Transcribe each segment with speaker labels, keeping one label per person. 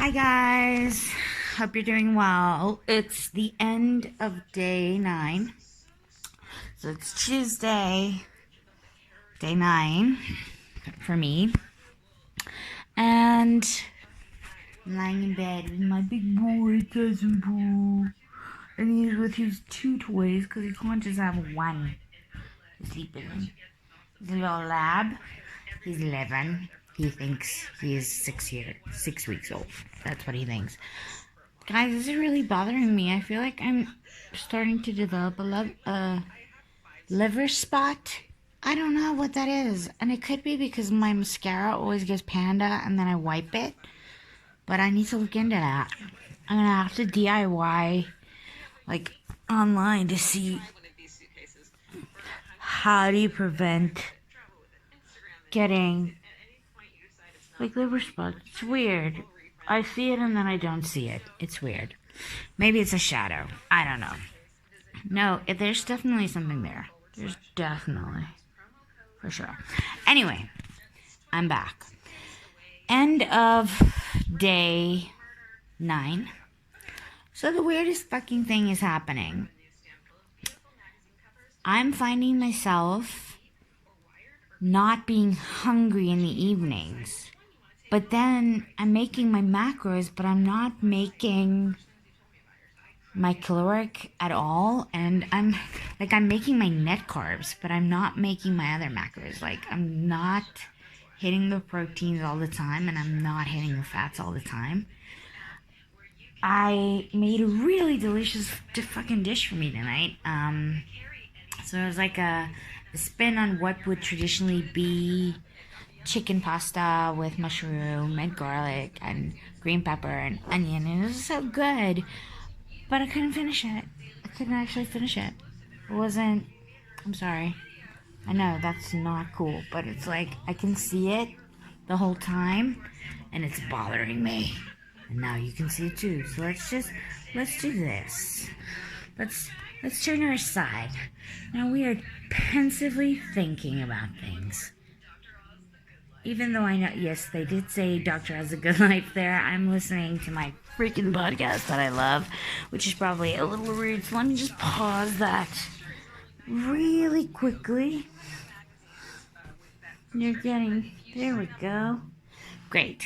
Speaker 1: Hi guys, hope you're doing well. It's the end of day 9, so it's Tuesday, day 9 for me, and I'm lying in bed with my big boy cousin Pooh, and he's with his 2 toys because he can't just have one to sleep in. He's a little lab. He's 11. He thinks he is 6 weeks old. That's what he thinks. Guys, this is really bothering me. I feel like I'm starting to develop a liver spot. I don't know what that is. And it could be because my mascara always gets panda and then I wipe it. But I need to look into that. I'm going to have to DIY, like, online to see how do you prevent getting, like, liver spots. It's weird. I see it and then I don't see it. It's weird. Maybe it's a shadow. I don't know. No, there's definitely something there. There's definitely. For sure. Anyway, I'm back. End of day 9. So the weirdest fucking thing is happening. I'm finding myself not being hungry in the evenings. But then I'm making my macros, but I'm not making my caloric at all. And I'm making my net carbs, but I'm not making my other macros. Like, I'm not hitting the proteins all the time, and I'm not hitting the fats all the time. I made a really delicious fucking dish for me tonight. So it was like a spin on what would traditionally be chicken pasta with mushroom and garlic and green pepper and onion, and it was so good, but I couldn't finish it. I couldn't actually finish it. It wasn't, I'm sorry. I know that's not cool, but it's like I can see it the whole time and it's bothering me. And now you can see it too. So let's do this. Let's turn her aside. Now we are pensively thinking about things. Even though I know, yes, they did say Doctor has a good life there, I'm listening to my freaking podcast that I love, which is probably a little rude, so let me just pause that really quickly. There we go. Great.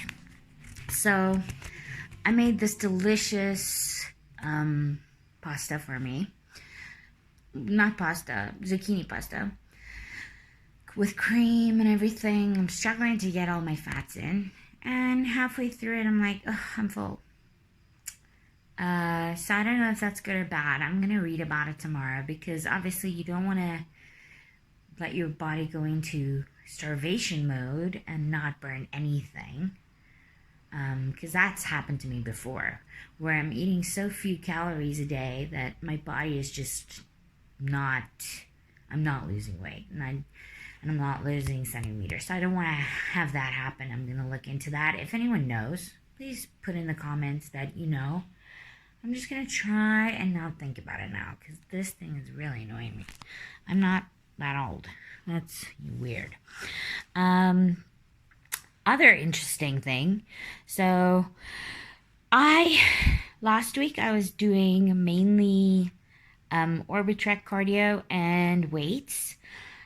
Speaker 1: So, I made this delicious pasta for me. Not pasta, zucchini pasta. With cream and everything. I'm struggling to get all my fats in. And halfway through it, I'm like, ugh, I'm full. So I don't know if that's good or bad. I'm going to read about it tomorrow because obviously you don't want to let your body go into starvation mode and not burn anything. Because that's happened to me before, where I'm eating so few calories a day that my body is just I'm not losing weight. And I'm not losing centimeters. So I don't want to have that happen. I'm going to look into that. If anyone knows, please put in the comments that you know. I'm just going to try and not think about it now because this thing is really annoying me. I'm not that old. That's weird. Other interesting thing. So last week I was doing mainly Orbitrek cardio and weights.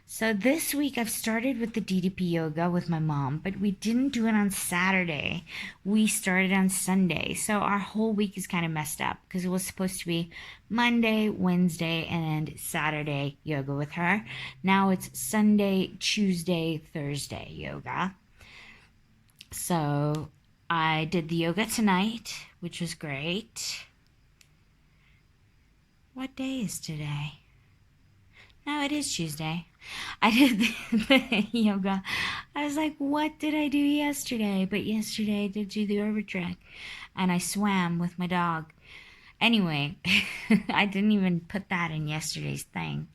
Speaker 1: So this week I've started with the DDP yoga with my mom, but we didn't do it on Saturday. We started on Sunday. So our whole week is kind of messed up because it was supposed to be Monday, Wednesday, and Saturday yoga with her. Now it's Sunday, Tuesday, Thursday yoga. So I did the yoga tonight, which was great. What day is today? No, it is Tuesday. I did the yoga. I was like, what did I do yesterday? But yesterday I did do the Orbitrek. And I swam with my dog. Anyway, I didn't even put that in yesterday's thing.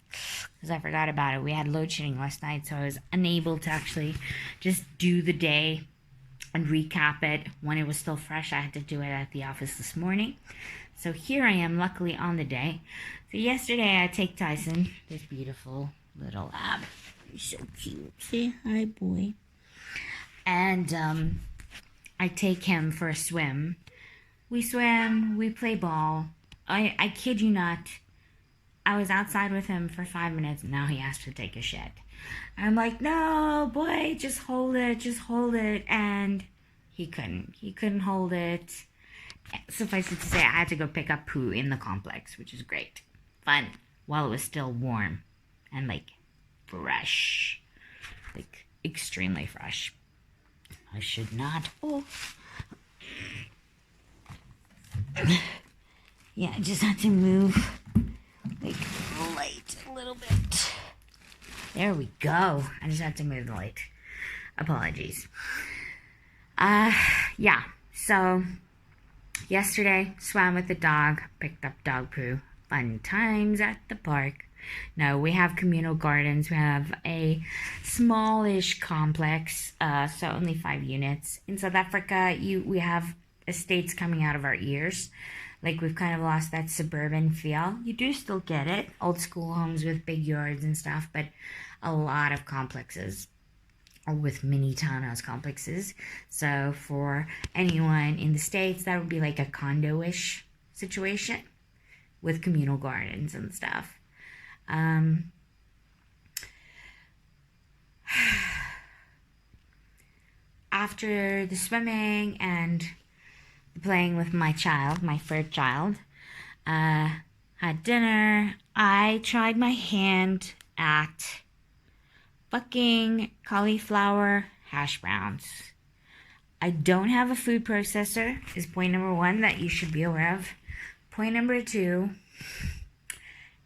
Speaker 1: Because I forgot about it. We had load shedding last night. So I was unable to actually just do the day and recap it when it was still fresh. I had to do it at the office this morning. So here I am, luckily on the day. So yesterday I take Tyson, this beautiful little lab. He's so cute. Say hi, boy. And I take him for a swim. We swim, we play ball. I kid you not. I was outside with him for 5 minutes and now he has to take a shit. I'm like, no, boy, just hold it, just hold it. And he couldn't. He couldn't hold it. Suffice it to say, I had to go pick up poo in the complex, which is great. Fun. While it was still warm and like fresh. Like extremely fresh. I should not. Oh. Yeah, I just had to move like the light a little bit. There we go. I just had to move the light. Apologies. Yeah. So yesterday, swam with the dog, picked up dog poo. Fun times at the park. No, we have communal gardens. We have a smallish complex, so only 5 units. In South Africa, we have estates coming out of our ears. Like, we've kind of lost that suburban feel. You do still get it. Old school homes with big yards and stuff, but a lot of complexes. Or with mini townhouse complexes. So for anyone in the States, that would be like a condo-ish situation with communal gardens and stuff. After the swimming and playing with my child, my third child, had dinner. I tried my hand at fucking cauliflower hash browns. I don't have a food processor, is point number 1 that you should be aware of. Point number 2,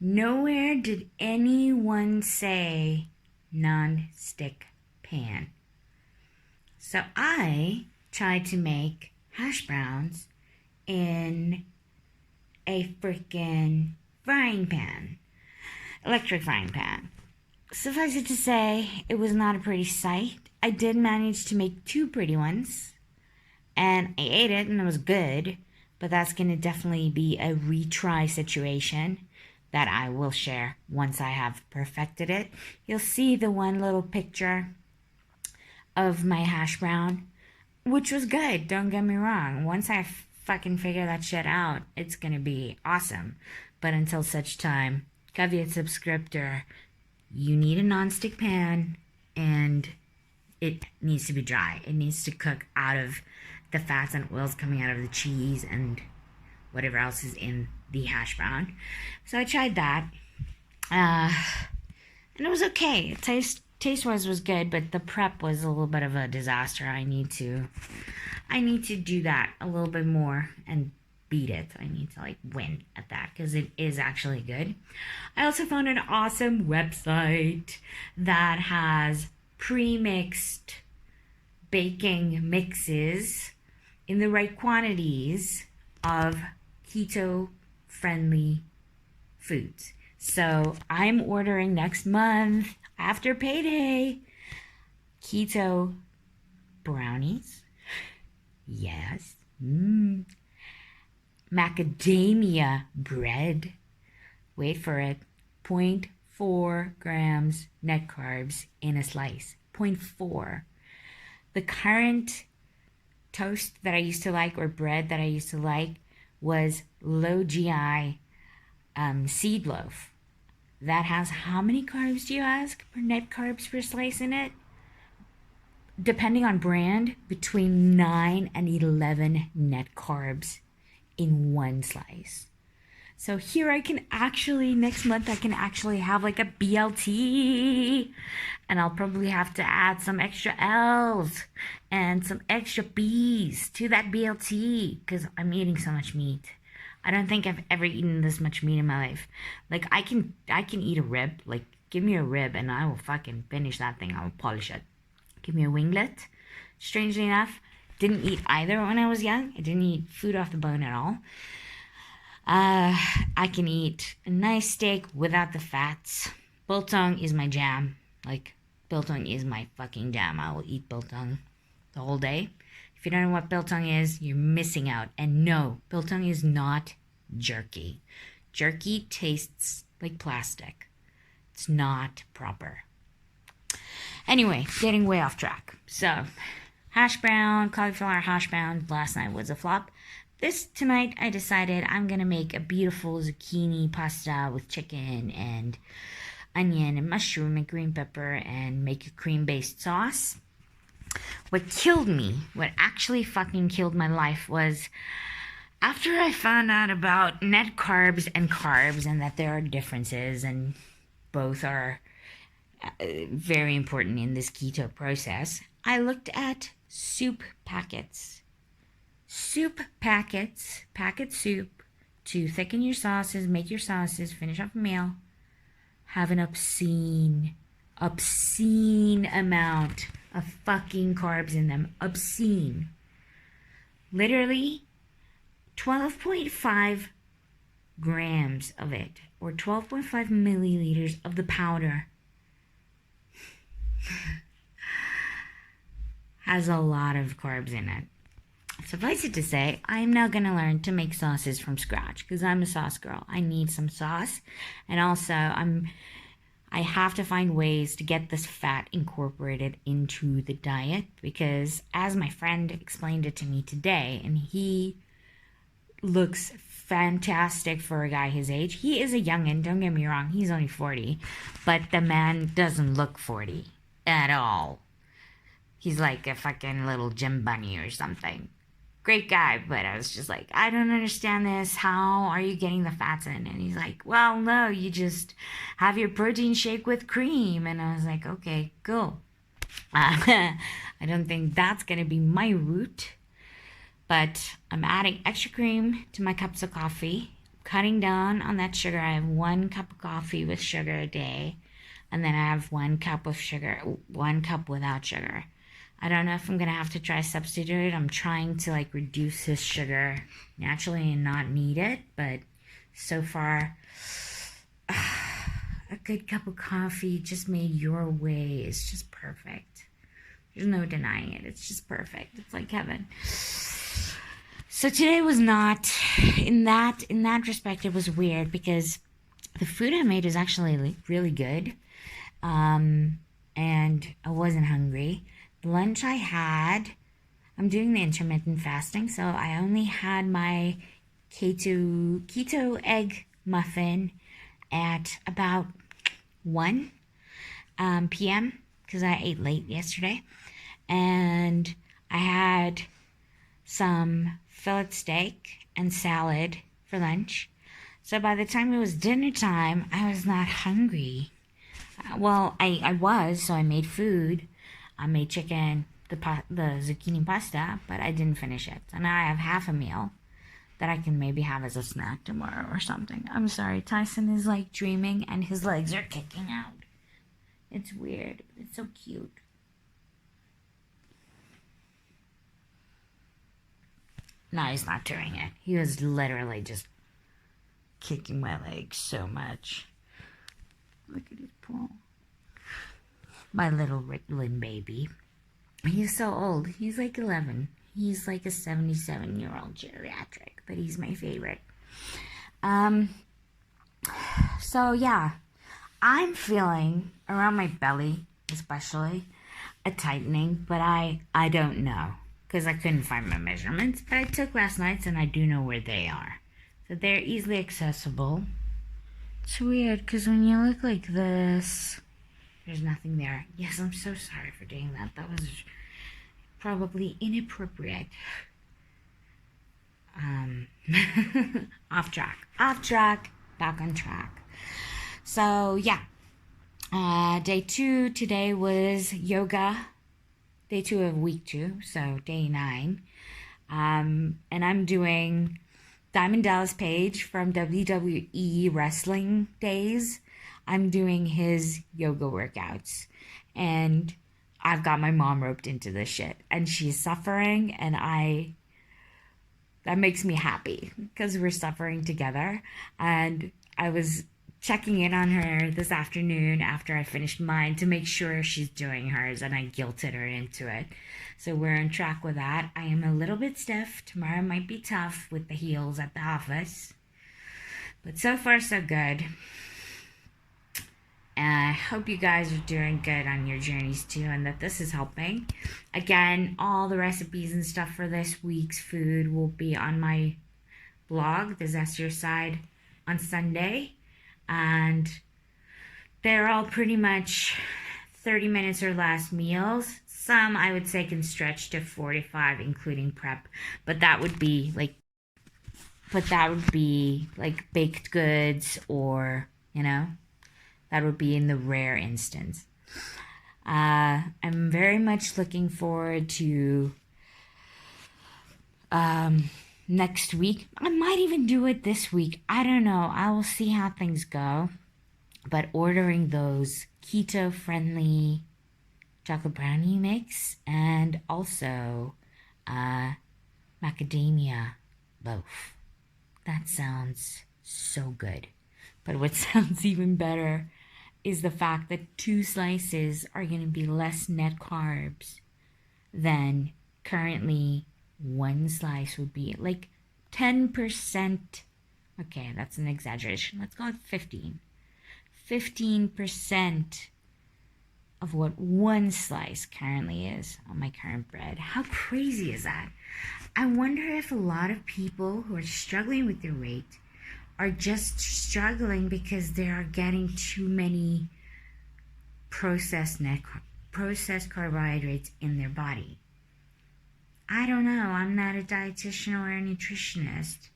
Speaker 1: nowhere did anyone say non-stick pan. So I tried to make hash browns in a freaking frying pan, electric frying pan. Suffice it to say, it was not a pretty sight. I did manage to make 2 pretty ones, and I ate it and it was good, but that's going to definitely be a retry situation that I will share once I have perfected it. You'll see the one little picture of my hash brown, which was good, don't get me wrong. Once I fucking figure that shit out, it's going to be awesome. But until such time, caveat subscriptor, you need a non-stick pan, and it needs to be dry. It needs to cook out of the fats and oils coming out of the cheese and whatever else is in the hash brown. So I tried that, and it was okay. Taste-wise was good, but the prep was a little bit of a disaster. I need to do that a little bit more and beat it. I need to like win at that because it is actually good. I also found an awesome website that has pre-mixed baking mixes in the right quantities of keto friendly foods. So I'm ordering next month after payday keto brownies. Yes. Macadamia bread. Wait for it. 0.4 grams net carbs in a slice. 0.4. The current toast that I used to like, or bread that I used to like, was low GI seed loaf. That has how many carbs, do you ask, per net carbs per slice in it? Depending on brand, between 9 and 11 net carbs in one slice. So here I can actually, next month I can actually have like a BLT, and I'll probably have to add some extra L's and some extra B's to that BLT because I'm eating so much meat. I don't think I've ever eaten this much meat in my life. Like I can eat a rib. Like give me a rib and I will fucking finish that thing. I will polish it. Give me a winglet. Strangely enough, didn't eat either when I was young. I didn't eat food off the bone at all. I can eat a nice steak without the fats. Biltong is my jam. Like, biltong is my fucking jam. I will eat biltong the whole day. If you don't know what biltong is, you're missing out. And no, biltong is not jerky. Jerky tastes like plastic. It's not proper. Anyway, getting way off track. So, hash brown, cauliflower hash brown last night was a flop. this tonight I decided I'm gonna make a beautiful zucchini pasta with chicken and onion and mushroom and green pepper and make a cream-based sauce. What killed me, what actually fucking killed my life was after I found out about net carbs and that there are differences and both are very important in this keto process, I looked at soup packets. Soup packets, packet soup to thicken your sauces, make your sauces, finish off a meal, have an obscene amount of fucking carbs in them. Obscene. Literally 12.5 grams of it, or 12.5 milliliters of the powder has a lot of carbs in it. Suffice it to say, I'm now going to learn to make sauces from scratch because I'm a sauce girl. I need some sauce, and also I have to find ways to get this fat incorporated into the diet because, as my friend explained it to me today, and he looks fantastic for a guy his age. He is a youngin', don't get me wrong, he's only 40, but the man doesn't look 40 at all. He's like a fucking little gym bunny or something. Great guy, but I was just like, I don't understand this. How are you getting the fats in? And he's like, well, no, you just have your protein shake with cream. And I was like, okay, cool. I don't think that's going to be my route, but I'm adding extra cream to my cups of coffee, cutting down on that sugar. I have 1 cup of coffee with sugar a day, and then I have 1 cup of sugar, 1 cup without sugar. I don't know if I'm going to have to try substitute. I'm trying to like reduce his sugar naturally and not need it. But so far, a good cup of coffee just made your way is just perfect. There's no denying it. It's just perfect. It's like heaven. So today was not, in that respect, it was weird because the food I made is actually really good. And I wasn't hungry. Lunch I had, I'm doing the intermittent fasting, so I only had my keto egg muffin at about 1 p.m. because I ate late yesterday, and I had some fillet steak and salad for lunch. So by the time it was dinner time, I was not hungry. Well, I was, so I made food. I made chicken, the zucchini pasta, but I didn't finish it. So now I have half a meal that I can maybe have as a snack tomorrow or something. I'm sorry, Tyson is like dreaming and his legs are kicking out. It's weird. It's so cute. No, he's not doing it. He was literally just kicking my legs so much. Look at his paw. My little Ritalin baby. He's so old. He's like 11. He's like a 77-year-old geriatric, but he's my favorite. So yeah, I'm feeling around my belly, especially, a tightening, but I don't know because I couldn't find my measurements, but I took last night's and I do know where they are. So they're easily accessible. It's weird because when you look like this, there's nothing there. Yes, I'm so sorry for doing that. That was probably inappropriate. Off track, back on track. So yeah, day 2 today was yoga. Day 2 of week 2, so day 9. And I'm doing Diamond Dallas Page from WWE Wrestling Days. I'm doing his yoga workouts, and I've got my mom roped into this shit, and she's suffering, and that makes me happy because we're suffering together. And I was checking in on her this afternoon after I finished mine to make sure she's doing hers, and I guilted her into it. So we're on track with that. I am a little bit stiff. Tomorrow might be tough with the heels at the office, but so far so good. And I hope you guys are doing good on your journeys too, and that this is helping. Again, all the recipes and stuff for this week's food will be on my blog, The Zest Your Side, on Sunday. And they're all pretty much 30 minutes or less meals. Some I would say can stretch to 45, including prep. But that would be like baked goods, or, that would be in the rare instance. I'm very much looking forward to next week. I might even do it this week. I don't know. I will see how things go. But ordering those keto friendly chocolate brownie mix, and also macadamia loaf. That sounds so good. But what sounds even better is the fact that 2 slices are going to be less net carbs than currently 1 slice would be. Like 10%. Okay, that's an exaggeration. Let's call it 15. 15% of what 1 slice currently is on my current bread. How crazy is that? I wonder if a lot of people who are struggling with their weight are just struggling because they are getting too many processed carbohydrates in their body. I don't know. I'm not a dietitian or a nutritionist.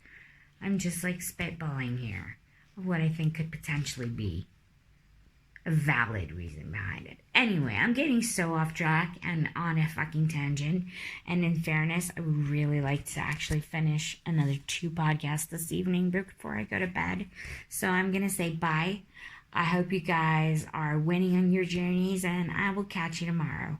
Speaker 1: I'm just like spitballing here of what I think could potentially be a valid reason behind it. Anyway, I'm getting so off track and on a fucking tangent. And in fairness, I would really like to actually finish another 2 podcasts this evening before I go to bed. So I'm going to say bye. I hope you guys are winning on your journeys, and I will catch you tomorrow.